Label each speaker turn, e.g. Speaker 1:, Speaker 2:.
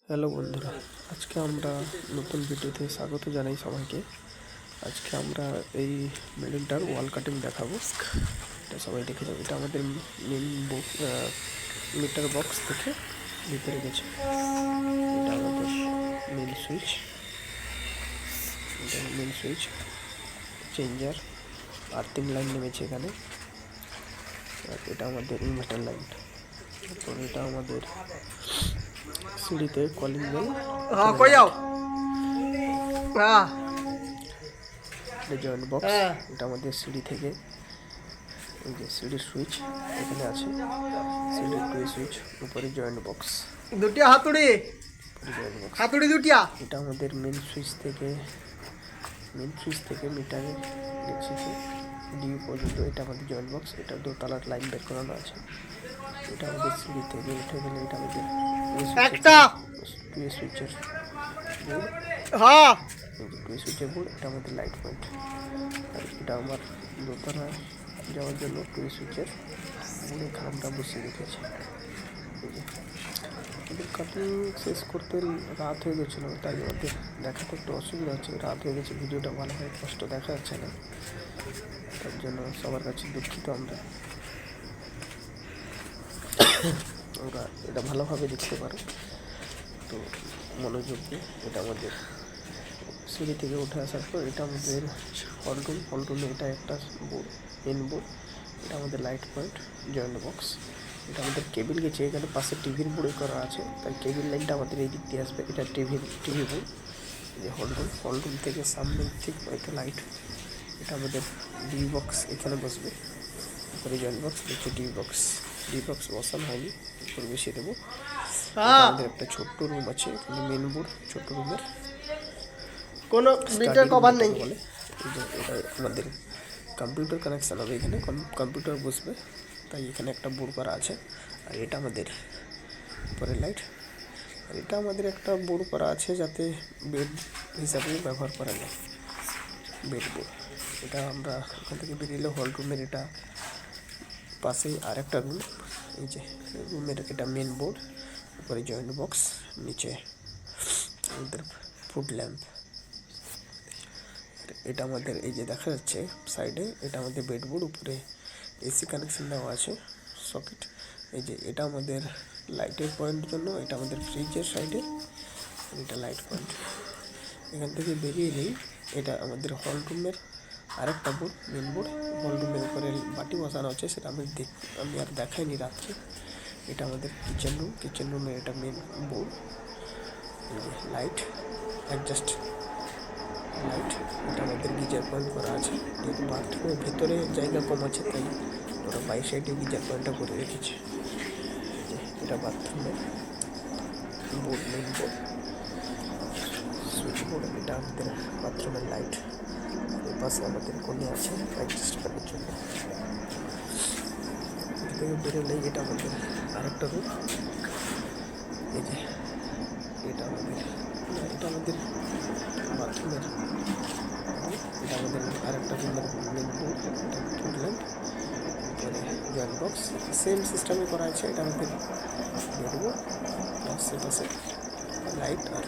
Speaker 1: Hello বন্ধুরা, আজকে আমরা নতুন ভিডিওতে স্বাগত জানাই সবাইকে। আজকে আমরা এই বিল্ডিংটার ওয়াল কাটিং দেখাবো। এটা সবাই দেখে যাবে। এটা আমাদের মেন মিটার বক্স থেকে ভিতরে গেছে। এটা আমাদের main switch, changer, earthing line নেমেছে এখানে। আর এটা আমাদের ইনভার্টার লাইন। তারপর এটা আমাদের সিঁড়িতে কলিং বেল। জয়েন্ট বক্স, এটা আমাদের সিঁড়ি থেকে এই যে সিঁড়ির সুইচ এখানে আছে। সিঁড়ির টু সুইচ, উপরে জয়েন্ট বক্স,
Speaker 2: দুটিয়া হাতুড়ি দুটিয়া।
Speaker 1: এটা আমাদের মেন সুইচ থেকে মিটারে গেছে ডিউ পর্যন্ত। এটা আমাদের জয়েন্ট বক্স। এটা দোতলার লাইন বের করানো আছে। এটা আমাদের সিঁড়ি থেকে উঠে গেলে এটা আমাদের টু সুইচের বোর্ড। টু সুইচের বোর্ড, এটা আমাদের লাইট পয়েন্ট। আর এটা আমার দোতলায় যাওয়ার জন্য টু সুইচের বোর্ড এখানে আমরা বসিয়ে রেখেছি। আমাদের কাটিং শেষ করতে রাত হয়ে গেছিলো, তাই আমাদের দেখাতে একটু অসুবিধা হচ্ছে। রাত হয়ে গেছে, ভিডিওটা ভালোভাবে স্পষ্ট দেখা যাচ্ছে না, তার জন্য সবার কাছে দুঃখিত। আমরা এটা ভালোভাবে দেখতে পারো তো মনোযোগ দিয়ে। এটা আমাদের সিঁড়ি থেকে উঠে আসার পর এটা আমাদের হলরুমে এটা একটা বোর্ড, মেন বোর্ড। এটা আমাদের লাইট পয়েন্ট, জয়েন্ট বক্স। এটা আমাদের কেবিল গেছে এখানে, পাশে টিভির বোর্ড করা আছে, তাই কেবিল লাইনটা আমাদের এই দিক দিয়ে আসবে। এটা টিভি বোর্ড। যে হলরুম থেকে সামনে ঠিক এটা লাইট। এটা আমাদের ডি বক্স এখানে বসবে, উপরে জয়েন্ট বক্স, নিচে ডি বক্স বসানো হয়নি, উপরে বসিয়ে দেবো। আমাদের একটা ছোট্ট রুম আছে এখানে, মেন বোর্ড, ছোট্ট রুমের
Speaker 2: কোনো মিটার কভার নেই
Speaker 1: বলে। এটা আমাদের কম্পিউটার কানেকশান হবে, এখানে কম্পিউটার বসবে, তাই এখানে একটা বোর্ড করা আছে। আর এটা আমাদের উপরে লাইট। আর এটা আমাদের একটা বোর্ড করা আছে যাতে বেড হিসাবে ব্যবহার করা যায়, বেড বোর্ড। এটা আমরা ওখান থেকে বেরিয়ে হল রুমের এটা পাশেই আর একটা রুম। এই যে রুমের এটা মেন বোর্ড, উপরে জয়েন্ট বক্স, নিচে আমাদের ফুড ল্যাম্প। এটা আমাদের এই যে দেখা যাচ্ছে সাইডে, এটা আমাদের বেডবোর্ড, উপরে এসি কানেকশন দেওয়া আছে, সকেট। এই যে এটা আমাদের লাইটের পয়েন্ট জন্য, এটা আমাদের ফ্রিজের সাইডে, এটা লাইট পয়েন্ট। এখান থেকে বেরিয়ে নেই, এটা আমাদের হল রুমের আরেকটা বোর্ড, মেন বোর্ড। হল রুমের উপরে বাটি বসানো আছে, সেটা আমি আর দেখাইনি রাত্রে। এটা আমাদের কিচেন রুমের এটা main board. Light, adjust light. এটা আমাদের গিজার পয়েন্ট করা আছে, যেহেতু বাথরুমের ভেতরে জায়গা কম আছে, তাই ওরা বাই সাইডে গিজার পয়েন্টটা করে রেখেছে। এটা বাথরুমের board, main board, switch board. এটা আমাদের বাথরুমের লাইট। এর পাশে আমাদের কোণে আছে অ্যাডজাস্ট করার জন্য। এটা থেকে বেরোলেই এটা আমাদের আরেকটা রুম। এই যে এটা আমাদের বাথরুমের, এটা আমাদের আরেকটা রুমের মেন বোর্ড, এটা তুললাম, উপরে জয়েন্ট বক্স। সেম সিস্টেমে করা আছে। এটা আমাদের বেডবোর্ড, আশেপাশে লাইট আর